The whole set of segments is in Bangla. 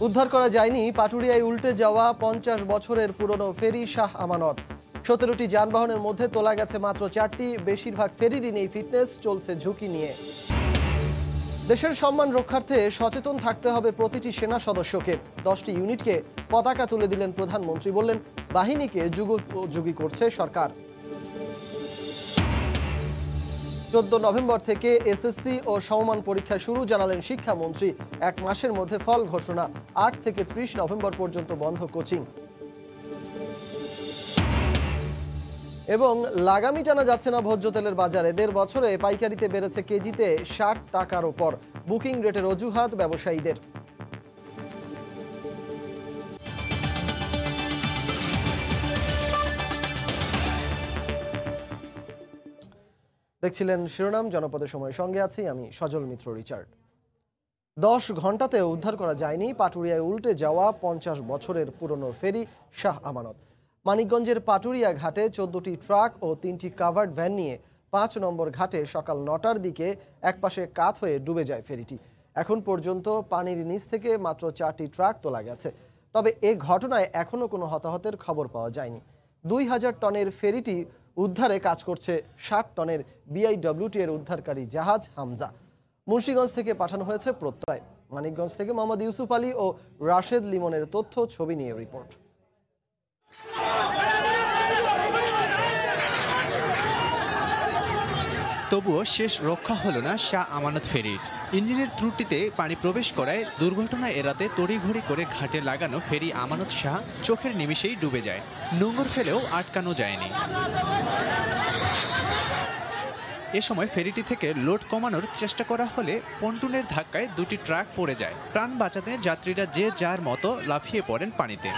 উদ্ধার করা যায়নি পাটুরিয়ায় উল্টে যাওয়া 50 বছরের পুরনো ফেরি শাহ আমানত। 17টি যানবাহনের মধ্যে তোলা গেছে মাত্র 4টি। বেশিরভাগ ফেরিরই নেই ফিটনেস, চলছে ঝুঁকি নিয়ে। দেশের সম্মান রক্ষার্থে সচেতন থাকতে হবে প্রতিটি সেনা সদস্যকে। 10টি ইউনিটকে পতাকা তুলে দিলেন প্রধানমন্ত্রী, বললেন বাহিনীকে যুগোপযোগী করছে সরকার। 14 নভেম্বর থেকে এসএসসি ও সমমান পরীক্ষা শুরু, জানালেন শিক্ষামন্ত্রী। 1 মাসের মধ্যে ফল ঘোষণা। 8 থেকে 30 নভেম্বর পর্যন্ত বন্ধ কোচিং। এবং লাগামই টানা যাচ্ছে না ভোজ্য তেলের বাজারে। 1.5 বছরে পাইকারিতে বেড়েছে কেজিতে 60 টাকার ওপর। বুকিং রেটের অজুহাত ব্যবসায়ীদের। দেখছিলেন শিরোনাম, জনপদের সময়, সঙ্গে আছি আমি সজল মিত্র রিচার্ড। 10 ঘন্টাতে উদ্ধার করা যায়নি পাটুরিয়ায় উল্টে যাওয়া 50 বছরের পুরনো ফেরি শাহ আমানত। মানিকগঞ্জের পাটুরিয়া ঘাটে 14টি ট্রাক ও 3টি কাভার্ড ভ্যান নিয়ে 5 নম্বর ঘাটে সকাল 9টার দিকে একপাশে কাত হয়ে ডুবে যায় ফেরিটি। এখন পর্যন্ত পানির নিচ থেকে মাত্র 4টি ট্রাক তোলা গেছে। তবে এ ঘটনায় এখনও কোনো হতাহতের খবর পাওয়া যায়নি। 2000 টনের ফেরিটি উদ্ধারে কাজ করছে 60 টনের বিআইডব্লিউটি এর উদ্ধারকারী জাহাজ হামজা। মুন্সিগঞ্জ থেকে পাঠানো হয়েছে প্রত্যয়। মানিকগঞ্জ থেকে মোহাম্মদ ইউসুফ আলী ও রাশেদ লিমনের তথ্য, ছবি নিয়ে রিপোর্ট। তবুও শেষ রক্ষা হলো না শাহ আমানত ফেরির। ইঞ্জিনের ত্রুটিতে পানি প্রবেশ করায় দুর্ঘটনা এড়াতে তড়িঘড়ি করে ঘাটে লাগানো ফেরি আমানত শাহ চোখের নিমিষেই ডুবে যায়। নোঙর ফেলেও আটকানো যায়নি। এ সময় ফেরিটি থেকে লোড কমানোর চেষ্টা করা হলে পন্টুনের ধাক্কায় 2টি ট্রাক পড়ে যায়। প্রাণ বাঁচাতে যাত্রীরা যে যার মতো লাফিয়ে পড়েন পানিতে।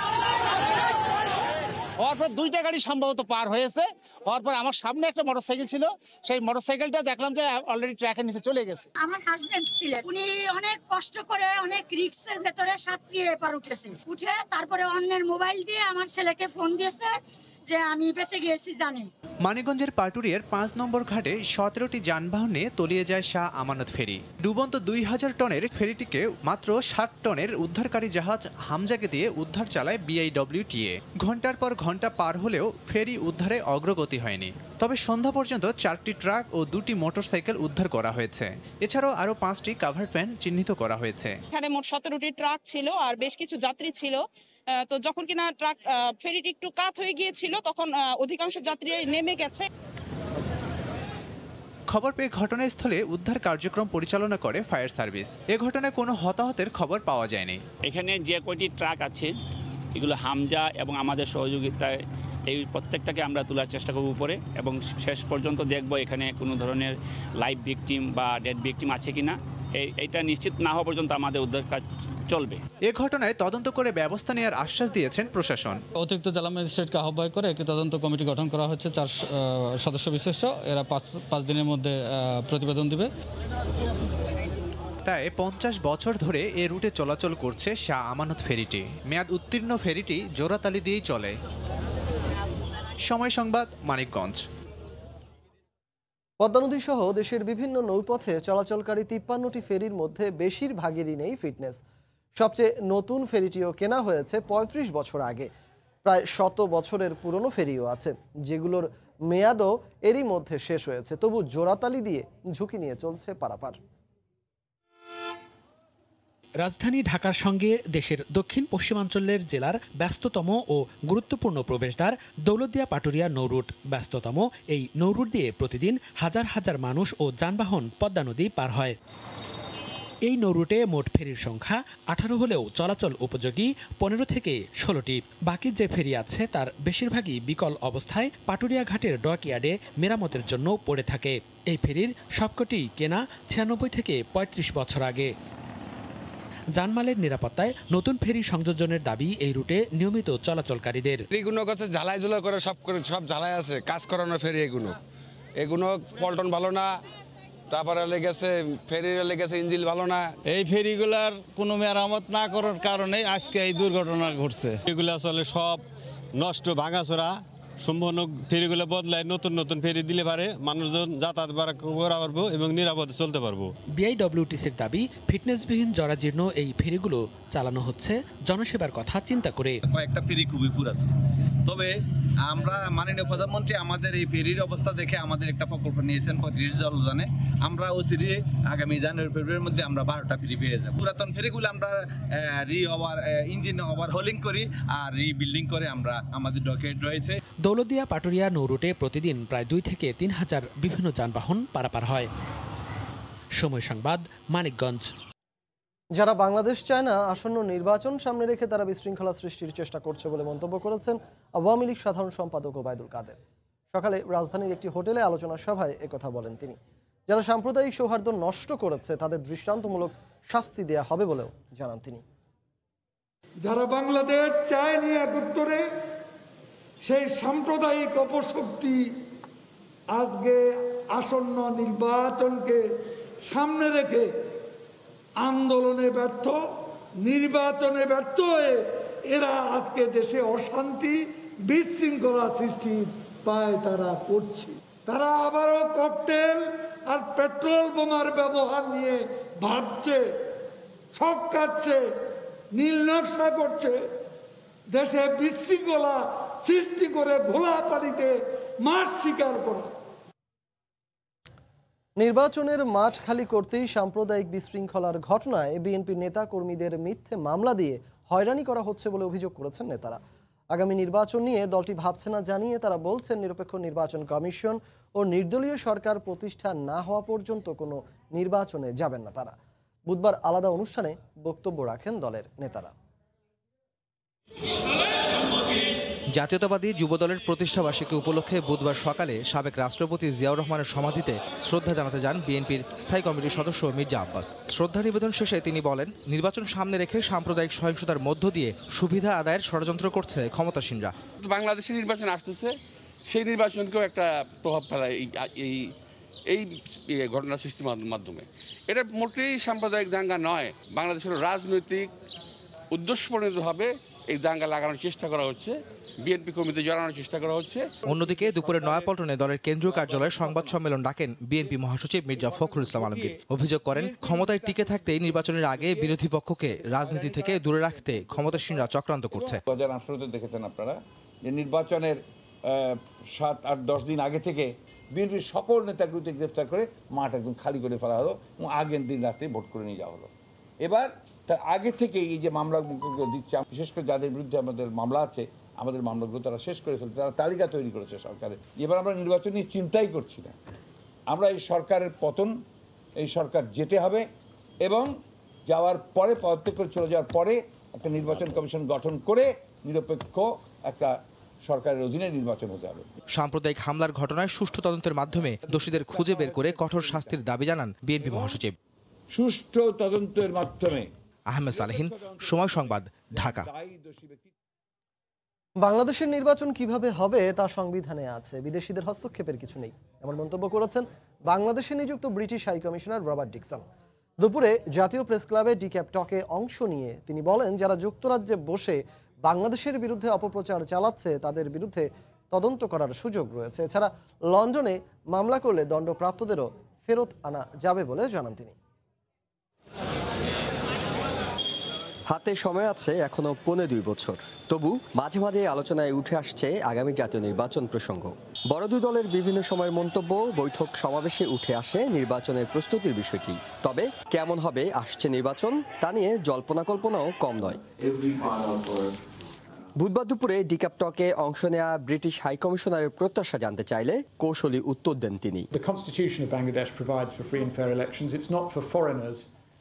হওয়ার পর 2টা গাড়ি সম্ভবত পার হয়েছে। হওয়ার পর আমার সামনে একটা মোটরসাইকেল ছিল, সেই মোটরসাইকেলটা দেখলাম যে অলরেডি ট্র্যাকের নিচে চলে গেছে। আমার হাজবেন্ড ছিলেন, উনি অনেক কষ্ট করে অনেক রিস্কের ভেতরে সাঁতরিয়ে এপার উঠে তারপরে অন্যের মোবাইল দিয়ে আমার ছেলেকে ফোন দিয়েছে যে আমি বেঁচে গিয়েছি জানি। মানিকগঞ্জের পাটুরিয়ার 5 নম্বর ঘাটে 17টি যানবাহন নিয়ে তলিয়ে যায় শাহ আমানত ফেরি। ডুবন্ত 2000 টনের ফেরিটিকে মাত্র 60 টনের উদ্ধারকারী জাহাজ হামজাকে দিয়ে উদ্ধার চালায় বিআইডব্লিউটিএ। ঘন্টার পর ঘন্টা পার হলেও ফেরি উদ্ধারে অগ্রগতি হয়নি। তবে সন্ধ্যা পর্যন্ত 4টি ট্রাক ও 2টি মোটরসাইকেল উদ্ধার করা হয়েছে। এছাড়াও আরও 5টি কাভার্ড ভ্যান চিহ্নিত করা হয়েছে। এখানে মোট 17টি ট্রাক ছিল আর বেশ কিছু যাত্রী ছিল। তো যখন কিনা ট্রাক ফেরিটি একটু কাত হয়ে গিয়েছিল তখন অধিকাংশ যাত্রী নেমে গেছে। খবর পেয়ে ঘটনাস্থলে উদ্ধার কার্যক্রম পরিচালনা করে ফায়ার সার্ভিস। এ ঘটনায় কোনো হতাহতের খবর পাওয়া যায়নি। এখানে যে কয়টি ট্রাক আছে এগুলো হামজা এবং আমাদের সহযোগিতায় এই প্রত্যেকটাকে আমরা তোলার চেষ্টা করব উপরে, এবং শেষ পর্যন্ত দেখব এখানে কোনো ধরনের লাইভ ভিকটিম বা ডেড ভিকটিম আছে কিনা। এইটা নিশ্চিত না হওয়া পর্যন্ত আমাদের উদ্ধার কাজ চলবে। এ ঘটনায় তদন্ত করে ব্যবস্থা নেওয়ার আশ্বাস দিয়েছেন প্রশাসন। অতিরিক্ত জেলা ম্যাজিস্ট্রেটকে আহ্বায়ক করে একটি তদন্ত কমিটি গঠন করা হচ্ছে, 4 সদস্য বিশিষ্ট। এরা 5 দিনের মধ্যে প্রতিবেদন দিবে। প্রায় 50 বছর ধরে এ রুটে চলাচল করছে শাহ আমানত ফেরিটি। মেয়াদ উত্তীর্ণ ফেরিটি জোড়াতালি দিয়েই চলে। সময় সংবাদ, মানিকগঞ্জ। পদ্মা নদী সহ দেশের বিভিন্ন নৌপথে চলাচলকারী 53টি ফেরির মধ্যে বেশিরভাগেরই নেই ফিটনেস। সবচেয়ে নতুন ফেরিটিও কেনা হয়েছে 35 বছর আগে। প্রায় 100 বছরের পুরনো ফেরিও আছে, যেগুলোর মেয়াদও এরই মধ্যে শেষ হয়েছে। তবু জোড়াতালি দিয়ে ঝুঁকি নিয়ে চলছে পারাপার। রাজধানী ঢাকার সঙ্গে দেশের দক্ষিণ পশ্চিমাঞ্চলের জেলার ব্যস্ততম ও গুরুত্বপূর্ণ প্রবেশদ্বার দৌলতদিয়া পাটুরিয়া নৌরুট। ব্যস্ততম এই নৌরুট দিয়ে প্রতিদিন হাজার হাজার মানুষ ও যানবাহন পদ্মা নদী পার হয়। এই নৌরুটে মোট ফেরির সংখ্যা 18 হলেও চলাচল উপযোগী 15 থেকে 16টি। বাকি যে ফেরি আছে তার বেশিরভাগই বিকল অবস্থায় পাটুরিয়া ঘাটের ডকইয়ার্ডে মেরামতের জন্য পড়ে থাকে। এই ফেরির সবকটি কেনা 96 থেকে 35 বছর আগে। জানমালের নিরাপত্তায় নতুন ফেরি সংযোজনের দাবি এই রুটে নিয়মিত চলাচলকারীদের। ফেরিগুলো কাছে ঝালাই ঝুলা করে সব ঝালাই আছে, কাজ করানো ফেরি এগুলো পল্টন ভালো না, তারপরে লেগেছে ফেরির লেগেছে ইঞ্জিন ভালো না। এই ফেরিগুলার কোনো মেরামত না করার কারণে আজকে এই দুর্ঘটনা ঘটছে। এগুলো আসলে সব নষ্ট, ভাঙাচোরা, সম্পূর্ণ ফেরিগুলো বদলায় নতুন নতুন ফেরি দিলে পারে মানুষজন যাতায়াত করা পারবো এবং নিরাপদে চলতে পারবো। বিআইডব্লিউটিসির দাবি ফিটনেসবিহীন জরাজীর্ণ এই ফেরিগুলো চালানো হচ্ছে জনসেবার কথা চিন্তা করে। কয়েকটা ফেরি খুবই পুরাতন, তবে আমরা মাননীয় প্রধানমন্ত্রী আমাদের এই ফেরির অবস্থা দেখে আমাদের একটা প্রকল্প নিয়েছেন 35 জলযানে। আমরা ওসিডি আগামী জানুয়ারি ফেব্রুয়ারির মধ্যে আমরা 12টা ফেরি পেয়ে যাব। পুরাতন ফেরিগুলো আমরা ইঞ্জিন ওভারহোলিং করি আর রিবিল্ডিং করে আমরা আমাদের ডকেট রয়েছে। দৌলতদিয়া পাটুরিয়া নৌরুটে প্রতিদিন প্রায় 2 থেকে 3 হাজার বিভিন্ন যানবাহন পারাপার হয়। সময় সংবাদ, মানিকগঞ্জ। যারা বাংলাদেশ চায় না, আসন্ন নির্বাচন সামনে রেখে তারা বিশৃঙ্খলা সৃষ্টির চেষ্টা করছে বলে মন্তব্য করেছেন আওয়ামী লীগ সাধারণ সম্পাদক ওবায়দুল কাদের। সকালে রাজধানীর একটি হোটেলে আলোচনা সভায় একথা বলেন তিনি। যারা সাম্প্রদায়িক সৌহার্দ্য নষ্ট করেছে তাদের দৃষ্টান্তমূলক শাস্তি দেয়া হবে বলেও জানান তিনি। যারা বাংলাদেশ চায়নি একত্তরে, সেই সাম্প্রদায়িক অপশক্তি আজকে আসন্ন নির্বাচনকে সামনে রেখে আন্দোলনে ব্যর্থ, নির্বাচনে ব্যর্থ হয়ে এরা আজকে দেশে অশান্তি বিশৃঙ্খলা সৃষ্টি পায় তারা করছে। তারা আবারও ককটেল আর পেট্রোল বোমার ব্যবহার নিয়ে ভাবছে, ছক কাটছে, নীল নকশা করছে, দেশে বিশৃঙ্খলা সৃষ্টি করে ঘোলা পানিতে মাছ শিকার করা। নির্বাচনের মাঠ খালি করতেই সাম্প্রদায়িক বিশৃঙ্খলার ঘটনায় বিএনপির নেতা কর্মীদের মিথ্যে মামলা দিয়ে হয়রানি করা হচ্ছে বলে অভিযোগ করেছেন নেতারা। আগামী নির্বাচন নিয়ে দলটি ভাবছে না জানিয়ে তারা বলছেন, নিরপেক্ষ নির্বাচন কমিশন ও নির্দলীয় সরকার প্রতিষ্ঠা না হওয়া পর্যন্ত কোনো নির্বাচনে যাবেন না তারা। বুধবার আলাদা অনুষ্ঠানে বক্তব্য রাখেন দলের নেতারা। জাতীয়তাবাদী যুবদলের প্রতিষ্ঠাবার্ষিকী উপলক্ষে বুধবার সকালে সাবেক রাষ্ট্রপতি জিয়াউর রহমানের সমাধিতে শ্রদ্ধা জানাতে যান বিএনপির স্থায়ী কমিটির সদস্য মির্জা আব্বাস। শ্রদ্ধা নিবেদন শেষে তিনি বলেন, নির্বাচন সামনে রেখে সাম্প্রদায়িক সহিংসতার মধ্য দিয়ে সুবিধা আদায়ের ষড়যন্ত্র করছে ক্ষমতাসীনরা। বাংলাদেশের নির্বাচন আসতেছে, সেই নির্বাচনকেও একটা প্রভাব ফেলায় এই ঘটনা সৃষ্টির মাধ্যমে। এটা মোটেই সাম্প্রদায়িক দাঙ্গা নয়, বাংলাদেশের রাজনৈতিক উদ্দেশ্য পরিণতভাবে এই দাঙ্গা লাগানোর চেষ্টা করা হচ্ছে, বিএনপি কর্মীদের জড়ানোর চেষ্টা করা হচ্ছে। অন্যদিকে দুপুরে নয়াপল্টনে দলের কেন্দ্রীয় কার্যালয়ে সংবাদ সম্মেলন ডাকেন বিএনপি মহাসচিব মির্জা ফখরুল ইসলাম আলমগীর। অভিযোগ করেন, ক্ষমতায় টিকে থাকতেই নির্বাচনের আগে বিরোধী পক্ষকে রাজনীতি থেকে দূরে রাখতে ক্ষমতাসীনরা চক্রান্ত করছে। 2018-তে দেখেছেন আপনারা যে নির্বাচনের 7-8-10 দিন আগে থেকে বিএনপির সকল নেতাগুলোকে গ্রেফতার করে মাঠ একদম খালি করে ফেলা হলো এবং আগের দিন রাতে ভোট করে নিয়ে যাওয়া হলো। এবার তার আগে থেকে এই যে মামলাগুলো দিচ্ছে, বিশেষ করে যাদের বিরুদ্ধে আমাদের মামলা আছে, আমাদের মামলাগুলো তারা শেষ করে ফেলতে, তারা তালিকা তৈরি করেছে সরকারের। এবার আমরা নির্বাচন নিয়ে চিন্তাই করছি না। আমরা এই সরকারের পতন, এই সরকার যেতে হবে এবং যাওয়ার পরে পদত্যাগ করে চলে যাওয়ার পরে একটা নির্বাচন কমিশন গঠন করে নিরপেক্ষ একটা সরকারের অধীনে নির্বাচন হতে হবে। সাম্প্রদায়িক হামলার ঘটনায় সুষ্ঠু তদন্তের মাধ্যমে দোষীদের খুঁজে বের করে কঠোর শাস্তির দাবি জানান বিএনপি মহাসচিব। সুষ্ঠু তদন্তের মাধ্যমে। আহমেদ সালেহিন, সময় সংবাদ, ঢাকা। বাংলাদেশের নির্বাচন কিভাবে হবে তা সংবিধানে আছে, বিদেশিদের হস্তক্ষেপের কিছু নেই, এমন মন্তব্য করেছেন বাংলাদেশে নিযুক্ত British high commissioner Robert Dickson. দুপুরে জাতীয় প্রেস ক্লাবে ডিক্যাপ টকে অংশ নিয়ে তিনি বলেন, যারা যুক্তরাজ্যে বসে বাংলাদেশের বিরুদ্ধে অপপ্রচার চালাচ্ছে তাদের বিরুদ্ধে তদন্ত করার সুযোগ রয়েছে। এছাড়া লন্ডনে মামলা করলে দণ্ডপ্রাপ্তদেরও ফেরত আনা যাবে বলে জানান তিনি। হাতে সময় আছে এখনো 15-2 বছর, তবু মাঝে মাঝে আলোচনায় উঠে আসছে আগামী জাতীয় নির্বাচন প্রসঙ্গ। বড় দুই দলের বিভিন্ন সময়ের মন্তব্য, বৈঠক সমাবেশে উঠে আসে নির্বাচনের প্রস্তুতির বিষয়টি। তবে কেমন হবে আসছে নির্বাচন তা নিয়ে জল্পনা কল্পনাও কম নয়। বুধবার দুপুরে ডিক্যাপ টকে অংশ নেওয়া ব্রিটিশ হাই কমিশনারের প্রত্যাশা জানতে চাইলে কৌশলী উত্তর দেন তিনি।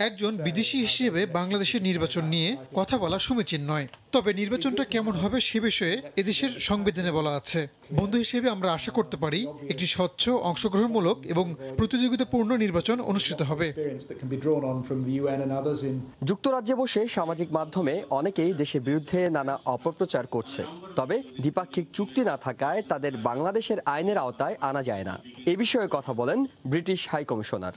একজন বিদেশি হিসেবে বাংলাদেশের নির্বাচন নিয়ে কথা বলা সমীচীন নয়, তবে নির্বাচনটা কেমন হবে সে বিষয়ে এদেশের সংবিধানে বলা আছে। বন্ধু হিসেবে আমরা আশা করতে পারি একটি স্বচ্ছ, অংশগ্রহণমূলক এবং প্রতিযোগিতাপূর্ণ নির্বাচন অনুষ্ঠিত হবে। যুক্তরাজ্যে বসে সামাজিক মাধ্যমে অনেকেই দেশের বিরুদ্ধে নানা অপপ্রচার করছে, তবে দ্বিপাক্ষিক চুক্তি না থাকায় তাদের বাংলাদেশের আইনের আওতায় আনা যায় না। এ বিষয়ে কথা বলেন ব্রিটিশ হাই কমিশনার।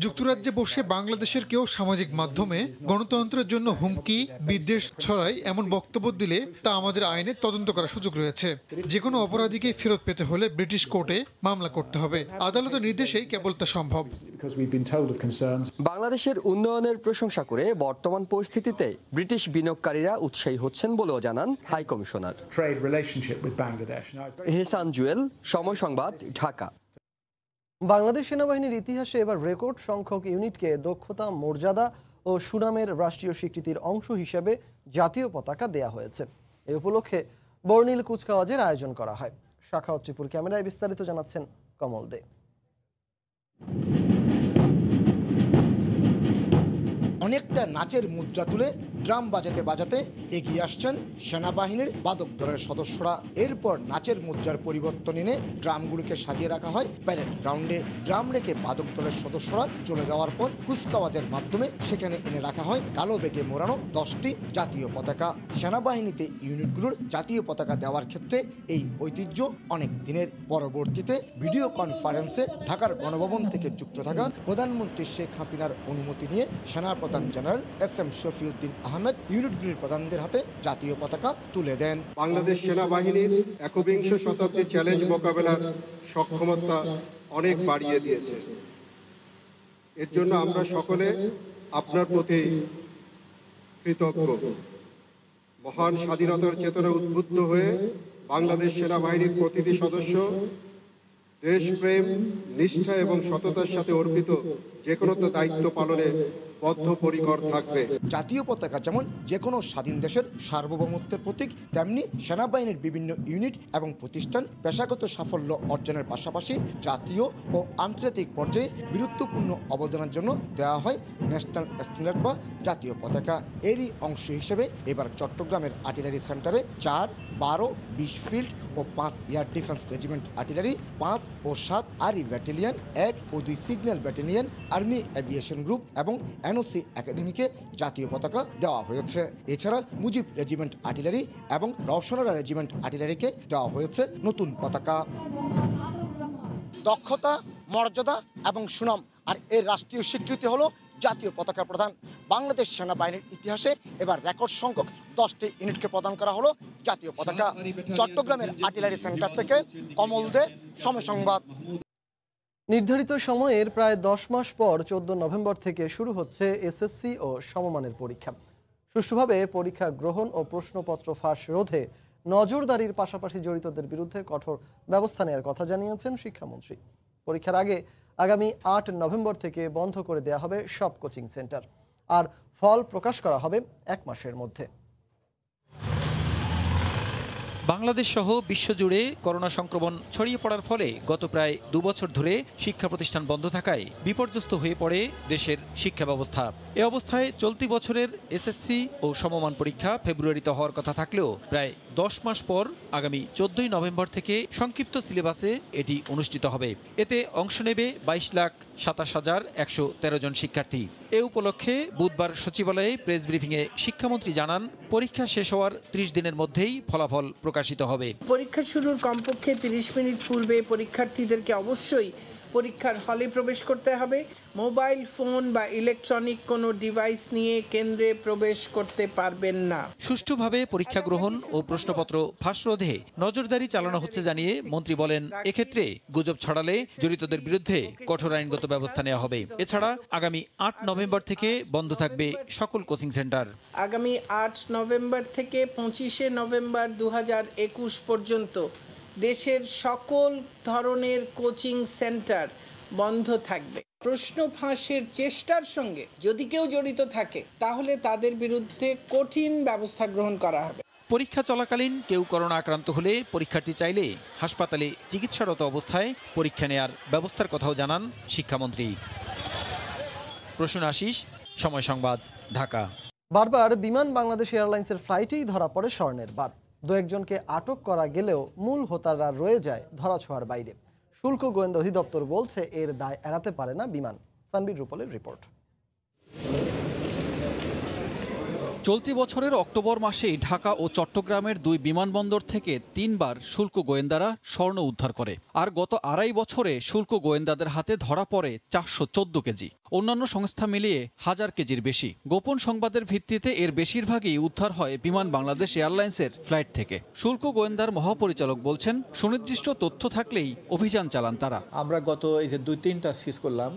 যুক্তরাজ্যে বসে বাংলাদেশের কেউ সামাজিক মাধ্যমে গণতন্ত্রের জন্য হুমকি বিদ্বেষ ছড়ায় এমন বক্তব্য দিলে তা আমাদের আইনে তদন্ত করার সুযোগ রয়েছে। যে কোনো অপরাধীকে ফেরত পেতে হলে ব্রিটিশ কোর্টে মামলা করতে হবে। আদালতের নির্দেশেই কেবল তা সম্ভব। বাংলাদেশের উন্নয়নের প্রশংসা করে বর্তমান পরিস্থিতিতে ব্রিটিশ বিনিয়োগকারীরা উৎসাহী হচ্ছেন বলেও জানান হাই কমিশনার। এহসান জুয়েল, সময় সংবাদ, ঢাকা। বাংলাদেশ সেনাবাহিনীর ইতিহাসে এবার রেকর্ড সংখ্যক ইউনিটকে দক্ষতা, মর্যাদা ও সুনামের রাষ্ট্রীয় স্বীকৃতির অংশ হিসেবে জাতীয় পতাকা দেয়া হয়েছে। এ উপলক্ষে বর্ণিল কুচকাওয়াজের আয়োজন করা হয়। শাখাওয়াত টিপুর ক্যামেরায় বিস্তারিত জানাচ্ছেন কমল দে। অনেকটা নাচের মুদ্রা তুলে ড্রাম বাজাতে বাজাতে এগিয়ে আসছেন সেনাবাহিনীর বাদক দলের সদস্যরা। এরপর নাচের মুদ্রার পরিবর্তন এনে ড্রামগুলোকে সাজিয়ে রাখা হয় প্যারেড গ্রাউন্ডে। ড্রাম রেখে বাদক দলের সদস্যরা চলে যাওয়ার পর কুচকাওয়াজের মাধ্যমে সেখানে এনে রাখা হয় কালো বেগে মোড়ানো 10টি জাতীয় পতাকা। সেনাবাহিনীতে ইউনিটগুলোর জাতীয় পতাকা দেওয়ার ক্ষেত্রে এই ঐতিহ্য অনেক দিনের। পরবর্তীতে ভিডিও কনফারেন্সে ঢাকার গণভবন থেকে যুক্ত থাকা প্রধানমন্ত্রী শেখ হাসিনার অনুমতি নিয়ে সেনাপ্রধান জেনারেল SM শফিউদ্দিন আহমেদ ইউনিটগুলির প্রধানদের হাতে জাতীয় পতাকা তুলে দেন। বাংলাদেশ সেনাবাহিনীর একবিংশ শতাব্দীর চ্যালেঞ্জ মোকাবেলার সক্ষমতা অনেক বাড়িয়ে দিয়েছে। এর জন্য আমরা সকলে আপনার প্রতি কৃতজ্ঞ। মহান স্বাধীনতার চেতনা উদ্বুদ্ধ হয়ে বাংলাদেশ সেনাবাহিনীর প্রতিটি সদস্য দেশপ্রেম, নিষ্ঠা এবং সততার সাথে অর্পিত যে কোনো দায়িত্ব পালনে বদ্ধপরিকর থাকবে। জাতীয় পতাকা যেমন যে কোনো স্বাধীন দেশের সার্বভৌমত্বের প্রতীক, তেমনি সেনাবাহিনীর বিভিন্ন ইউনিট এবং প্রতিষ্ঠান পেশাগত সাফল্য অর্জনের পাশাপাশি জাতীয় ও আন্তর্জাতিক পর্যায়ে বীরত্বপূর্ণ অবদানের জন্য দেওয়া হয় ন্যাশনাল স্ট্যান্ডার্ড বা জাতীয় পতাকা। এরই অংশ হিসেবে এবার চট্টগ্রামের আর্টিলারি সেন্টারে 4, 12, 20 ফিল্ড ও 5 এয়ার ডিফেন্স রেজিমেন্ট আর্টিলারি, 5 ও 7 আর্মি ব্যাটালিয়ন, 1 ও 2 signal battalion, army aviation group এবং NOC একাডেমিকে জাতীয় পতাকা দেওয়া হয়েছে। এছাড়া মুজিব রেজিমেন্ট আর্টিলারি এবং রওশনারা রেজিমেন্ট আর্টিলারিকে দেওয়া হয়েছে নতুন পতাকা। দক্ষতা, মর্যাদা এবং সুনাম আর এর রাষ্ট্রীয় স্বীকৃতি হলো জাতীয় পতাকা প্রদান। বাংলাদেশ সেনাবাহিনীর ইতিহাসে এবার রেকর্ড সংখ্যক 10টি ইউনিটকে প্রদান করা হলো জাতীয় পতাকা। চট্টগ্রামের আর্টিলারি সেন্টার থেকে কমল দে, সময় সংবাদ। নির্ধারিত সময়ের প্রায় 10 মাস পর 14 নভেম্বর থেকে শুরু হচ্ছে SSC ও সমমানের পরীক্ষা। সুষ্ঠুভাবে পরীক্ষা গ্রহণ ও প্রশ্নপত্র ফাঁস রোধে নজরদারির পাশাপাশি জড়িতদের বিরুদ্ধে কঠোর ব্যবস্থা নেওয়ার কথা জানিয়েছেন শিক্ষামন্ত্রী। পরীক্ষার আগে আগামী 8 নভেম্বর থেকে বন্ধ করে দেওয়া হবে সব কোচিং সেন্টার, আর ফল প্রকাশ করা হবে 1 মাসের মধ্যে। বাংলাদেশ সহ বিশ্বজুড়ে করোনা সংক্রমণ ছড়িয়ে পড়ার ফলে গত প্রায় 2 বছর ধরে শিক্ষা প্রতিষ্ঠান বন্ধ থাকায় বিপর্যস্ত হয়ে পড়ে দেশের শিক্ষা ব্যবস্থা। এ অবস্থায় চলতি বছরের SSC ও সমমান পরীক্ষা ফেব্রুয়ারিতে হওয়ার কথা থাকলেও প্রায় 10 মাস পর আগামী 14 নভেম্বর থেকে সংক্ষিপ্ত সিলেবাসে এটি অনুষ্ঠিত হবে। এতে অংশ নেবে 22,27,113 জন শিক্ষার্থী। এ উপলক্ষে বুধবার সচিবালয়ে প্রেস ব্রিফিংয়ে শিক্ষামন্ত্রী জানান, পরীক্ষা শেষ হওয়ার 30 দিনের মধ্যেই ফলাফল প্রকাশিত হবে। পরীক্ষা শুরুর কমপক্ষে 30 মিনিট পূর্বে পরীক্ষার্থীদেরকে অবশ্যই পরীক্ষার হলে প্রবেশ করতে হবে। মোবাইল ফোন বা ইলেকট্রনিক কোনো ডিভাইস নিয়ে কেন্দ্রে প্রবেশ করতে পারবেন না। সুষ্ঠুভাবে পরীক্ষা গ্রহণ ও প্রশ্নপত্র ফাঁস রোধে নজরদারি চালানো হচ্ছে জানিয়ে মন্ত্রী বলেন, এক্ষেত্রে গুজব ছড়ালে জড়িতদের বিরুদ্ধে কঠোর আইনগত ব্যবস্থা নেওয়া হবে। এছাড়া আগামী 8 নভেম্বর থেকে বন্ধ থাকবে সকল কোচিং সেন্টার। আগামী 8 নভেম্বর থেকে 25 নভেম্বর 2021 পর্যন্ত দেশের সকল ধরনের কোচিং সেন্টার বন্ধ থাকবে। প্রশ্ন ফাঁসের চেষ্টার সঙ্গে যদি কেউ জড়িত থাকে তাহলে তাদের বিরুদ্ধে কঠিন ব্যবস্থা গ্রহণ করা হবে। পরীক্ষা চলাকালীন কেউ করোনা আক্রান্ত হলে পরীক্ষার্থী চাইলে হাসপাতালে চিকিৎসারত অবস্থায় পরীক্ষা নেয়ার ব্যবস্থার কথাও জানান শিক্ষামন্ত্রী। প্রসূন আশিস, সময় সংবাদ, ঢাকা। বারবার বিমান বাংলাদেশ এয়ারলাইন্সের ফ্লাইটেই ধরা পড়ে স্বর্ণের বার। 2-1জনকে আটক করা গেলেও মূল হোতারা রয়ে যায় ধরাছোঁয়ার বাইরে। শুল্ক গোয়েন্দা অধিদপ্তর বলছে এর দায় এড়াতে পারে না বিমান। সানবির রূপলের রিপোর্ট। চলতি বছরের অক্টোবর মাসেই ঢাকা ও চট্টগ্রামের 2 বিমানবন্দর থেকে 3 বার শুল্ক গোয়েন্দারা স্বর্ণ উদ্ধার করে। আর গত 2.5 বছরে শুল্ক গোয়েন্দাদের হাতে ধরা পড়ে 414 কেজি। অন্যান্য সংস্থা মিলিয়ে 1000 কেজির বেশি। গোপন সংবাদের ভিত্তিতে এর বেশিরভাগই উদ্ধার হয় বিমান বাংলাদেশ এয়ারলাইন্সের ফ্লাইট থেকে। শুল্ক গোয়েন্দার মহাপরিচালক বলছেন, সুনির্দিষ্ট তথ্য থাকলেই অভিযান চালান তারা। আমরা গত এই যে 2-3টা সিজ করলাম,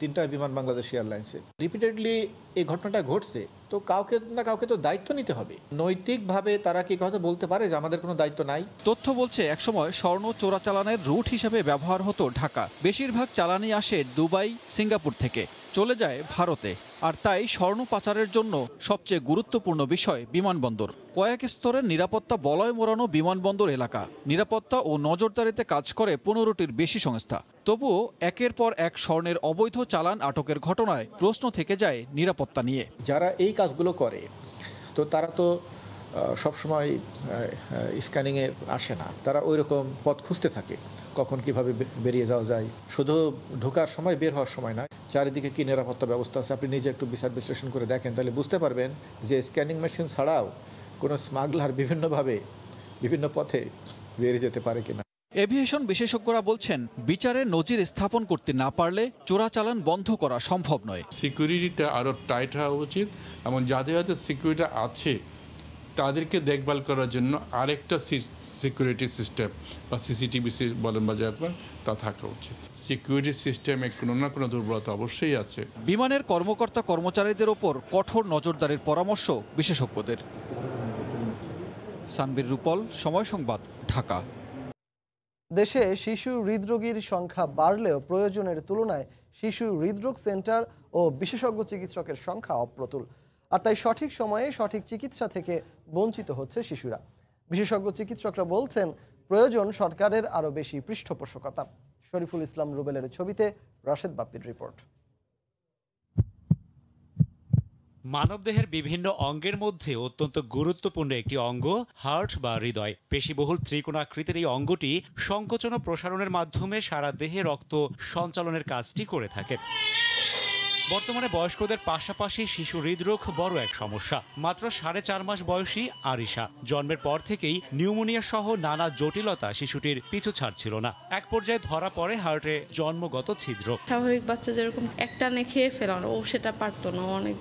3টা বিমান বাংলাদেশ এয়ারলাইন্সে রিপিটেডলি এই ঘটনাটা ঘটছে, তো কাউকে না কাউকে তো দায়িত্ব নিতে হবে। নৈতিকভাবে তারা কি কথা বলতে পারে যে আমাদের কোনো দায়িত্ব নাই? তথ্য বলছে একসময় স্বর্ণ চোরাচালানের রুট হিসেবে ব্যবহার হতো ঢাকা। বেশিরভাগ চালানি আসে দুবাই, সিঙ্গাপুর থেকে, চলে যায় ভারতে। আর তাই স্বর্ণ পাচারের জন্য সবচেয়ে গুরুত্বপূর্ণ বিষয় বিমানবন্দর। কয়েক স্তরের নিরাপত্তা বলয় মোড়ানো বিমানবন্দর এলাকা। নিরাপত্তা ও নজরদারিতে কাজ করে 15টির বেশি সংস্থা। তবুও একের পর এক স্বর্ণের অবৈধ চালান আটকের ঘটনায় প্রশ্ন থেকে যায় নিরাপত্তা নিয়ে। যারা এই কাজগুলো করে তো তারা তো সবসময় স্ক্যানিংয়ে আসে না, তারা ওই রকম পথ খুঁজতে থাকে কখন কিভাবে বেরিয়ে যাওয়া যায়। শুধু ঢোকার সময়, বের হওয়ার সময় না, চারিদিকে কি নিরাপত্তা ব্যবস্থা আছে আপনি নিজে একটু বিচার বিশ্লেষণ করে দেখেন, তাহলে বুঝতে পারবেন যে স্ক্যানিং মেশিন ছাড়াও কোনো স্মাগলার বিভিন্নভাবে বিভিন্ন পথে বেরিয়ে যেতে পারে কিনা। এভিয়েশন বিশেষজ্ঞরা বলছেন, বিচারে নজির স্থাপন করতে না পারলে চোরাচালান বন্ধ করা সম্ভব নয়। সিকিউরিটিটা আরও টাইট হওয়া উচিত এবং যাদের হাতে সিকিউরিটি আছে তাদেরকে দেখভাল করার জন্য আরেকটা সিকিউরিটি সিস্টেম বা সিসিটিভি বলেন বা যা তা থাকা উচিত। সিকিউরিটি সিস্টেমে কোনো না কোনো দুর্বলতা অবশ্যই আছে। বিমানের কর্মকর্তা কর্মচারীদের ওপর কঠোর নজরদারির পরামর্শ বিশেষজ্ঞদের। সানবীর রূপল, সময় সংবাদ, ঢাকা। দেশে শিশু হৃদরোগীর সংখ্যা বাড়লেও প্রয়োজনের তুলনায় শিশু হৃদরোগ সেন্টার ও বিশেষজ্ঞ চিকিৎসকের সংখ্যা অপ্রতুল। আর তাই সঠিক সময়ে সঠিক চিকিৎসা থেকে বঞ্চিত হচ্ছে শিশুরা। বিশেষজ্ঞ চিকিৎসকরা বলছেন, প্রয়োজন সরকারের আরও বেশি পৃষ্ঠপোষকতা। শরীফুল ইসলাম রুবেলের ছবিতে রাশেদ বাপ্পির রিপোর্ট। মানবদেহের বিভিন্ন অঙ্গের মধ্যে অত্যন্ত গুরুত্বপূর্ণ একটি অঙ্গ হার্ট বা হৃদয়। পেশিবহুল ত্রিকোণাকৃতির এই অঙ্গটি সংকোচন ও প্রসারণের মাধ্যমে সারা দেহে রক্ত সঞ্চালনের কাজটি করে থাকে। বর্তমানে বয়স্কদের পাশাপাশি শিশু হৃদরোগ বড় এক সমস্যা। মাত্র 4.5 মাস বয়সী আরিশা জন্মের পর থেকেই নিউমোনিয়া সহ নানা জটিলতা শিশুটির পিছু ছাড়ছিল না। এক পর্যায়ে ধরা পড়ে হার্টে জন্মগত ছিদ্র। স্বাভাবিক বাচ্চা যেরকম একটানে খেয়ে ফেলানো, ও সেটা পারতো না, অনেক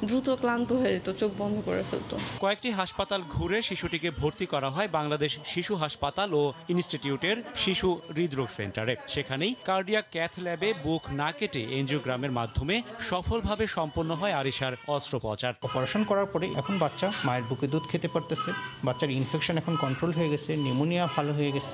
দ্রুত ক্লান্ত হয়ে যেত, চোখ বন্ধ করে ফেলতো। কয়েকটি হাসপাতাল ঘুরে শিশুটিকে ভর্তি করা হয় বাংলাদেশ শিশু হাসপাতাল ও ইনস্টিটিউটের শিশু হৃদরোগ সেন্টারে। সেখানেই কার্ডিয়াক ক্যাথ ল্যাবে বুক না কেটে এনজিওগ্রামের মাধ্যমে সফলভাবে সম্পন্ন হয় আরিশার অস্ত্রোপচার। অপারেশন করার পরে এখন বাচ্চা মায়ের বুকে দুধ খেতে পারতেছে, বাচ্চার ইনফেকশন এখন কন্ট্রোল হয়ে গেছে, নিউমোনিয়া ভালো হয়ে গেছে।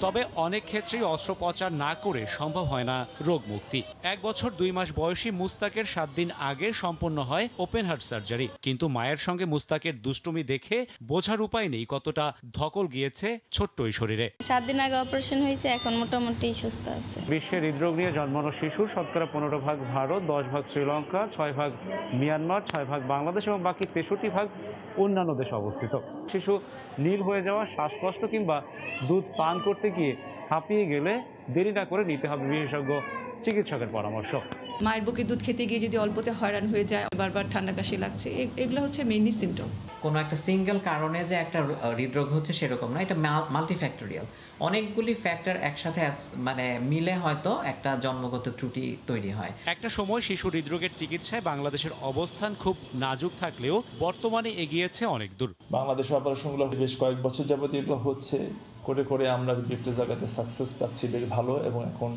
তবে অনেক ক্ষেত্রেই অস্ত্রোপচার না করে সম্ভব হয় না রোগ মুক্তি। 1 বছর 2 মাস বয়সী মুস্তাকের 7 দিন আগে সম্পন্ন হয় ওপেন হার্ট সার্জারি। কিন্তু মায়ের সঙ্গে মুস্তাকের দুষ্টুমি দেখে বোঝার উপায় নেই কতটা ধকল গিয়েছে ছোট্ট এই শরীরে। 7 দিন আগে অপারেশন হয়েছে, এখন মোটামুটি সুস্থ আছে। বিশ্বের হৃদরোগ নিয়ে জন্মানো শিশুর শতকরা 15% ভারত, 10% শ্রীলঙ্কা, 6% মিয়ানমার, 6% বাংলাদেশ এবং বাকি 63% অন্যান্য দেশে অবস্থিত। শিশু নীল হয়ে যাওয়া, শ্বাসকষ্ট কিংবা দুধ পান করতে গিয়ে হাঁপিয়ে গেলে দেরি না করে নিতে হবে বিশেষজ্ঞ চিকিৎসকের পরামর্শ। মায়ের বুকে দুধ খেতে গিয়ে যদি অল্পতে হয়রান হয়ে যায়, বারবার ঠান্ডা কাশি লাগছে, এগুলো হচ্ছে মেইনলি সিমটম। কোনো একটা সিঙ্গেল কারণে যে একটা হৃদরোগ হচ্ছে সেরকম না, এটা মাল্টিফ্যাক্টোরিয়াল। অনেকগুলি ফ্যাক্টর একসাথে মানে মিলে হয়তো একটা জন্মগত ত্রুটি তৈরি হয়। একটা সময় শিশু হৃদরোগের চিকিৎসায় বাংলাদেশের অবস্থান খুব নাজুক থাকলেও বর্তমানে এগিয়েছে অনেক দূর। বাংলাদেশের অপারেশনগুলো বেশ কয়েক বছর যাবত এগুলো হচ্ছে, করে করে আমরা একটা জায়গাতে সাকসেস পাচ্ছি বেশ ভালো। এবং এখন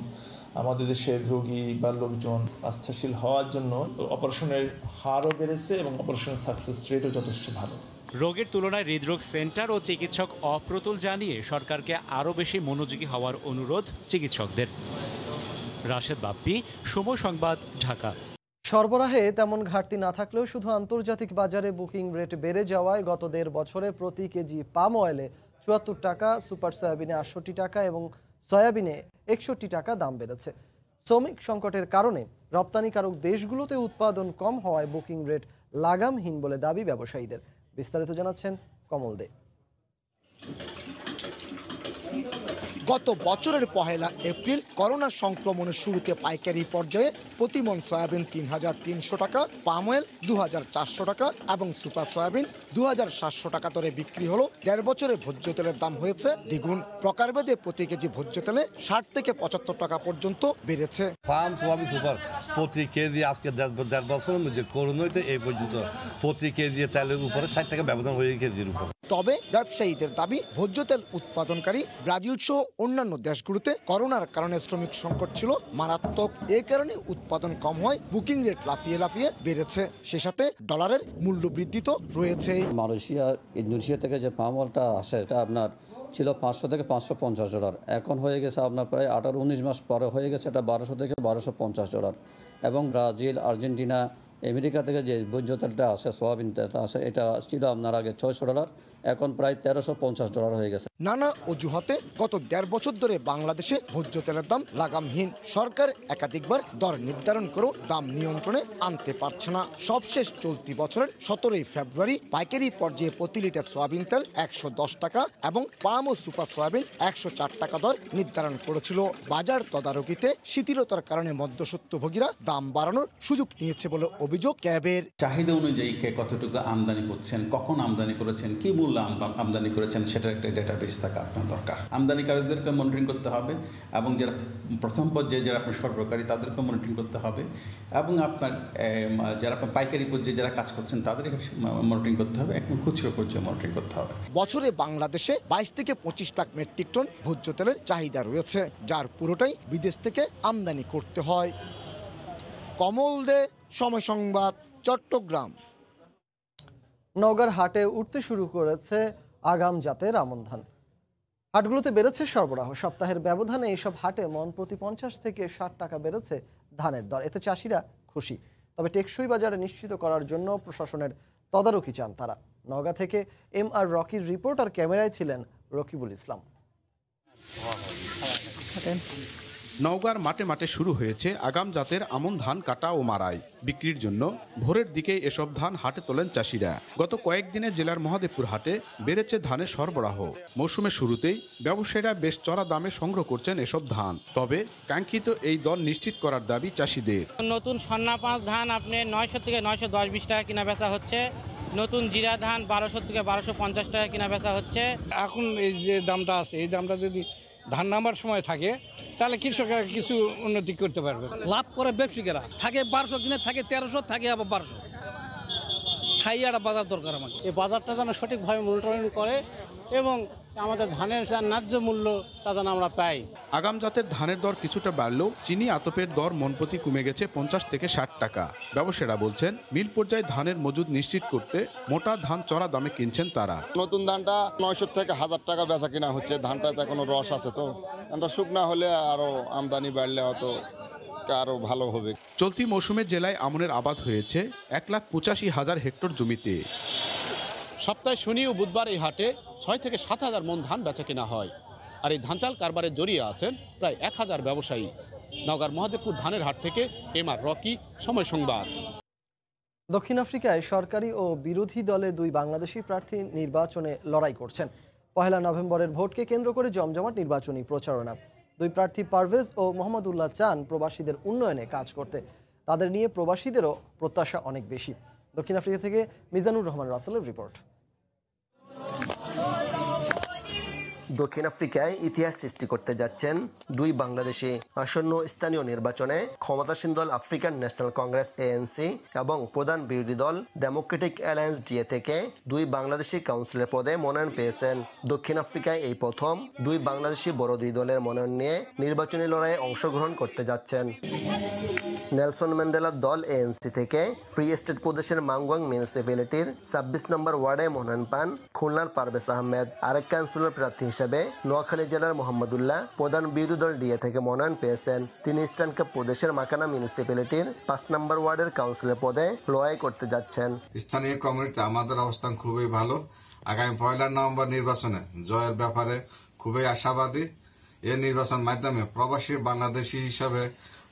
আমাদের দেশের রোগী বা লোকজন আস্থাশীল হওয়ার জন্য অপারেশনের হারও বেড়েছে এবং অপারেশনের সাকসেস রেটও যথেষ্ট ভালো। রোগের তুলনায় হৃদরোগ সেন্টার ও চিকিৎসক অপ্রতুল জানিয়ে সরকারকে আরও বেশি মনোযোগী হওয়ার অনুরোধ চিকিৎসকদের। রাশেদ বাপ্পি, সময় সংবাদ, ঢাকা। সরবরাহে তেমন ঘাটতি না থাকলেও শুধু আন্তর্জাতিক বাজারে বুকিং রেট বেড়ে যাওয়ায় গত 1.5 বছরে প্রতি কেজি পাম অয়েলে 74 টাকা, সুপার সয়াবিনে 68 টাকা এবং সয়াবিনে 61 টাকা দাম বেড়েছে। শ্রমিক সংকটের কারণে রপ্তানিকারক দেশগুলোতে উৎপাদন কম হওয়ায় বুকিং রেট লাগামহীন বলে দাবি ব্যবসায়ীদের। বিস্তারিত জানাচ্ছেন কমল দে। গত বছরের 1 এপ্রিল করোনা সংক্রমণের শুরুতে পাইকারি পর্যায়ে প্রতি মন সয়াবিন 3,300 টাকা, পাম অয়েল 2,400 টাকা এবং সুপার সয়াবিন 2,700 টাকা দরে বিক্রি হলো। 1.5 বছরে ভোজ্য তেলের দাম হয়েছে দ্বিগুণ। প্রকারভেদে প্রতি কেজি ভোজ্য তেলে 60 থেকে 75 টাকা পর্যন্ত বেড়েছে। পাম সয়াবিন সুপার প্রতি কেজি আজকে 1.5 বছরের মধ্যে করোনাতে এই পর্যন্ত প্রতি কেজি তেলের উপরে 60 টাকা ব্যবধান হয়ে কেজির উপর। তবে ব্যবসায়ীদের দাবি, ভোজ্য তেল উৎপাদনকারী ব্রাজিল সহ অন্যান্য দেশগুলোতে করোনার কারণে শ্রমিক সংকট ছিল মারাত্মক। এই কারণে উৎপাদন কম হয়, বুকিং রেট লাফিয়ে লাফিয়ে বেড়েছে। সে সাথে ডলারের মূল্য বৃদ্ধি তো রয়েছেই। মালয়েশিয়া, ইন্দোনেশিয়া থেকে যে পাম অয়েলটা আসে এটা আপনার ছিল 500 থেকে 550 ডলার, এখন হয়ে গেছে আপনার প্রায় 18-19 মাস পরে হয়ে গেছে এটা 1200 থেকে 1250 ডলার। এবং ব্রাজিল, আর্জেন্টিনা, আমেরিকা থেকে যে ভোজ্য তেলটা আসে, সোয়াবিন তেলটা আসে, এটা ছিল আপনার আগে 600 ডলার, এখন প্রায় 1350 ডলার হয়ে গেছে। নানা অজুহাতে গত 1.5 বছর ধরে বাংলাদেশে ভোজ্য তেলের দাম লাগামহীন। সরকার একাধিকবার দর নির্ধারণ করেও দাম নিয়ন্ত্রণে আনতে পারছে না। সবশেষ চলতি বছরের 17 ফেব্রুয়ারি পাইকারি পর্যায়ে প্রতি লিটার সয়াবিন তেল 110 টাকা এবং পাম ও সুপার সয়াবিন 104 টাকা দর নির্ধারণ করেছিল। বাজার তদারকিতে শিথিলতার কারণে মধ্যস্বত্বভোগীরা দাম বাড়ানোর সুযোগ নিয়েছে বলে অভিযোগ ক্যাবের। চাহিদা অনুযায়ী কে কতটুকু আমদানি করছেন, কখন আমদানি করেছেন, কি মূল্য আমদানি করেছেন, সেটার একটা ডেটাবেস থাকা আপনার দরকার। আমদানিকারীদেরকে মনিটরিং করতে হবে এবং যারা প্রথম পর্যায়ে যারা আপনার সরবরাহকারী তাদেরকে মনিটরিং করতে হবে এবং আপনার যারা পাইকারি পর্যায়ে যারা কাজ করছেন তাদের মনিটরিং করতে হবে, এখন খুচরো পর্যায়ে মনিটরিং করতে হবে। বছরে বাংলাদেশে 22 থেকে 25 লাখ মেট্রিক টন ভোজ্য তেলের চাহিদা রয়েছে, যার পুরোটাই বিদেশ থেকে আমদানি করতে হয়। কমল দে, সময় সংবাদ, চট্টগ্রাম। নওগাঁর হাটে উঠতে শুরু করেছে আগাম জাতের আমন ধান। হাটগুলোতে বেড়েছে সরবরাহ। সপ্তাহের ব্যবধানে এইসব হাটে মন প্রতি 50 থেকে 60 টাকা বেড়েছে ধানের দর। এতে চাষিরা খুশি, তবে টেকসই বাজারে নিশ্চিত করার জন্য প্রশাসনের তদারকি চান তারা। নওগাঁ থেকে MR রকির রিপোর্ট, আর ক্যামেরায় ছিলেন রকিবুল ইসলাম। নওগাঁর মাঠে মাঠে শুরু হয়েছে আগাম জাতের আমন ধান কাটা ও মাড়াই। বিক্রির জন্য ভোরের দিকে এসব ধান হাটে তোলেন চাষিরা। গত কয়েকদিনে জেলার মহাদেবপুর হাটে বেড়েছে ধানের সরবরাহ। মৌসুমের শুরুতেই ব্যবসায়ীরা বেশ চড়া দামে সংগ্রহ করছেন এসব ধান, তবে কাঙ্ক্ষিত এই দর নিশ্চিত করার দাবি চাষিদের। নতুন সন্না 5 ধান আপনি 900 থেকে 910-20 টাকা কিনা বেচা হচ্ছে। নতুন জিরা ধান 1200 থেকে 1250 টাকা কিনা বেচা হচ্ছে। এখন এই যে দামটা আছে, এই দামটা যদি ধান নামার সময় থাকে তাহলে কৃষকেরা কিছু উন্নতি করতে পারবে। লাভ করে ব্যবসায়ীরা, থাকে 1200 কিনে, থাকে 1300, থাকে আবার 1200। খাইয়ে একটা বাজার দরকার আমাকে। এই বাজারটা যেন সঠিকভাবে মনিটরিং করে এবং আমাদের ধানের ন্যায্য মূল্যটা যেন আমরা পাই। আগাম জাতের ধানের দর কিছুটা বাড়লেও চিনি আতপের দর মনপ্রতি কমে গেছে 50 থেকে 60 টাকা। ব্যবসায়ীরা বলছেন মিল পর্যায়ে ধানের মজুদ নিশ্চিত করতে মোটা ধান চড়া দামে কিনছেন তারা। নতুন ধানটা 900 থেকে 1000 টাকা বেচা কিনা হচ্ছে। ধানটাতে এখনো রস আছে, তো ধানটা শুকনা হলে আরো আমদানি বাড়লে হয়তো আরো ভালো হবে। চলতি মৌসুমে জেলায় আমনের আবাদ হয়েছে 1,85,000 হেক্টর জমিতে। সপ্তাহে শনি ও বুধবার এই হাটে 6 থেকে 7,000 মন ধান বেচা কিনা হয়। আর এই ধানচাল কারবারে জড়িয়ে আছেন প্রায় 1000 ব্যবসায়ী। নওগাঁর মহাদেবপুর ধানের হাট থেকে MR রকি, সময় সংবাদ। দক্ষিণ আফ্রিকায় সরকারি ও বিরোধী দলে 2 বাংলাদেশি প্রার্থী নির্বাচনে লড়াই করছেন। 1 নভেম্বরের ভোটকে কেন্দ্র করে জমজমাট নির্বাচনী প্রচারণা। 2 প্রার্থী পারভেজ ও মোহাম্মদুল্লাহ চান প্রবাসীদের উন্নয়নে কাজ করতে। তাদের নিয়ে প্রবাসীদেরও প্রত্যাশা অনেক বেশি। দক্ষিণ আফ্রিকা থেকে মিজানুর রহমান রাসেলের রিপোর্ট। দক্ষিণ আফ্রিকায় ইতিহাস সৃষ্টি করতে যাচ্ছেন 2 বাংলাদেশি। আসন্ন স্থানীয় নির্বাচনে ক্ষমতাসীন দল আফ্রিকান ন্যাশনাল কংগ্রেস ANC এবং প্রধান বিরোধী দল ডেমোক্রেটিক অ্যালায়েন্স DA থেকে 2 বাংলাদেশি কাউন্সিলর পদে মনোনয়ন পেয়েছেন। দক্ষিণ আফ্রিকায় এই প্রথম 2 বাংলাদেশি বড় 2 দলের মনোনয়ন নিয়ে নির্বাচনী লড়াইয়ে অংশগ্রহণ করতে যাচ্ছেন। নেলসন ম্যান্ডেলার দল ANC থেকে ফ্রি স্টেট প্রদেশের মাঙ্গোয়াং মিউনিসিপ্যালিটির 26 নম্বর ওয়ার্ডে মনোনয়ন পান খুলনার পারভেজ আহমেদ। আরেক কাউন্সিলর প্রার্থী হিসেবে নোয়াখালী জেলার মোহাম্মদুল্লাহ প্রধান বিরোধী দল DA থেকে মনোনয়ন পেয়েছেন। তিনি ইস্টার্ন কেপ প্রদেশের মাকানা মিউনিসিপ্যালিটির 5 নম্বর ওয়ার্ডের কাউন্সিলর পদে লড়াই করতে যাচ্ছেন। স্থানীয় কমিউনিটি আমাদের অবস্থান খুবই ভালো। আগামী 1 নভেম্বর নির্বাচনে জয়ের ব্যাপারে খুবই আশাবাদী। এই নির্বাচন মাধ্যমে প্রবাসী বাংলাদেশি হিসাবে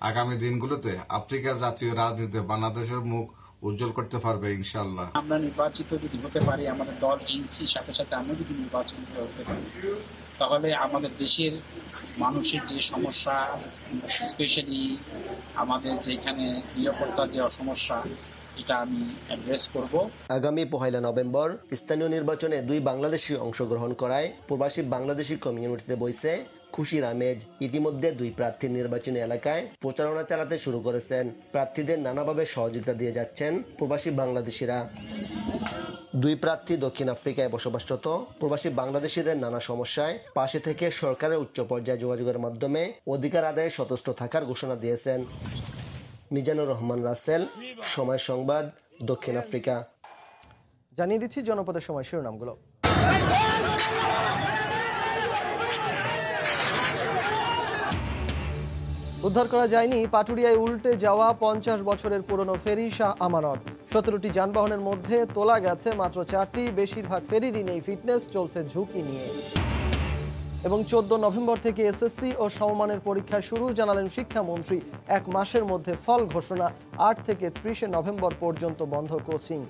আগামী দিনগুলোতে আফ্রিকা জাতীয় রাজনীতিতে বাংলাদেশের মুখ উজ্জ্বল করতে পারবে ইনশাআল্লাহ। আমরা নির্বাচিত যদি হতে পারি, আমাদের দল ANC সাথে সাথে আমরা যদি নির্বাচন হতে পারি, তাহলে আমাদের দেশের মানুষের যে সমস্যা, স্পেশালি আমাদের যেখানে নিরাপত্তার যে সমস্যা, এটা আমি অ্যাড্রেস করব। আগামী 1 নভেম্বর স্থানীয় নির্বাচনে 2 বাংলাদেশি অংশগ্রহণ করায় প্রবাসী বাংলাদেশি কমিউনিটিতে বইছে খুশির আমেজ। ইতিমধ্যে 2 প্রার্থীর নির্বাচনী এলাকায় প্রচারণা চালাতে শুরু করেছেন। প্রার্থীদের নানাভাবে সহযোগিতা দিয়ে যাচ্ছেন প্রবাসী বাংলাদেশিরা। 2 প্রার্থী দক্ষিণ আফ্রিকায় বসবাসরত প্রবাসী বাংলাদেশিদের নানা সমস্যায় পাশে থেকে সরকারের উচ্চ পর্যায়ে যোগাযোগের মাধ্যমে অধিকার আদায়ে সচেষ্ট থাকার ঘোষণা দিয়েছেন। মিজানুর রহমান রাসেল, সময় সংবাদ, দক্ষিণ আফ্রিকা। জানিয়ে দিচ্ছি জনপদের সময় শিরোনামগুলো। উদ্ধার করা যায়নি পাটুরিয়ায় উল্টে যাওয়া 50 বছরের পুরনো ফেরি শাহ আমানত। 17টি যানবাহনের মধ্যে তোলা গেছে মাত্র 4টি। বেশিরভাগ ফেরিরই নেই ফিটনেস, চলছে ঝুঁকি নিয়ে। এবং 14 নভেম্বর থেকে এসএসসি ও সমমানের পরীক্ষা শুরু, জানালেন শিক্ষামন্ত্রী। 1 মাসের মধ্যে ফল ঘোষণা। 8 থেকে 30 নভেম্বর পর্যন্ত বন্ধ কোচিং।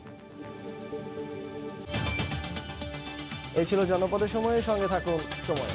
এই ছিল জনপদের সময়। সঙ্গে থাকুন সময়।